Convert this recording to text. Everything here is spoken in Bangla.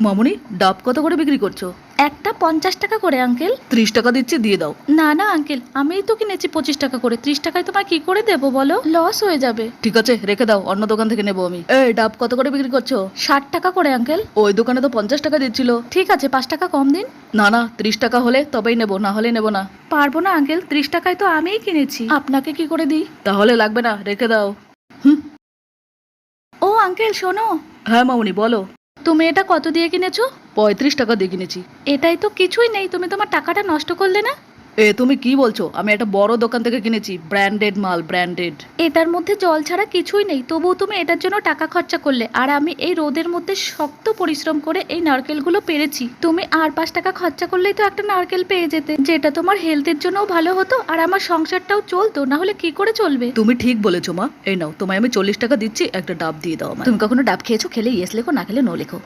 মামুনি, ডাব কত করে বিক্রি করছো? একটা 50 টাকা করে আঙ্কেল। 30 টাকা দিচ্ছি, দিয়ে দাও। না না আঙ্কেল, আমিই তো কিনেছি 25 টাকা করে, 30 টাকায় তোমার কি করে দেবো বলো, লস হয়ে যাবে। ঠিক আছে, রেখে দাও, অন্য দোকান থেকে নেবো আমি। এই ডাব কত করে বিক্রি করছো? 60 টাকা করে আঙ্কেল। ওই দোকানে তো 50 টাকা দিচ্ছিল। ঠিক আছে 5 টাকা কম দিন। না না, 30 টাকা হলে তবেই নেবো, না হলে নেবো না। পারবো না আঙ্কেল, 30 টাকায় তো আমিই কিনেছি, আপনাকে কি করে দিই? তাহলে লাগবে না, রেখে দাও। হুম। ও আঙ্কেল শোনো, হ্যাঁ মামুনি, বলো। তুমি এটা কত দিয়ে কিনেছো? 35 টাকা দিয়ে কিনেছি। এটাই তো কিছুই নেই, তুমি তোমার টাকাটা নষ্ট করলে না। তুমি কি বলছো? আমি একটা বড় দোকান থেকে কিনেছি, ব্র্যান্ডেড মাল, ব্র্যান্ডেড। এটার মধ্যে জল ছাড়া কিছুই নেই, তবুও তুমি এটার জন্য টাকা খরচা করলে, আর আমি এই রোদের মধ্যে শক্ত পরিশ্রম করে এই নারকেলগুলো পেরেছি। তুমি আর 5 টাকা খরচা করলেই তো একটা নারকেল পেয়ে যেতে, যেটা তোমার হেলথের জন্যও ভালো হতো আর আমার সংসারটাও চলতো, না হলে কি করে চলবে? তুমি ঠিক বলেছো মা। এই নাও, তোমায় আমি 40 টাকা দিচ্ছি, একটা ডাব দিয়ে দাও আমায়। তুমি কখনো ডাব খেয়েছো? খেলে ইয়েস লেখো, না খেলে নো লেখো।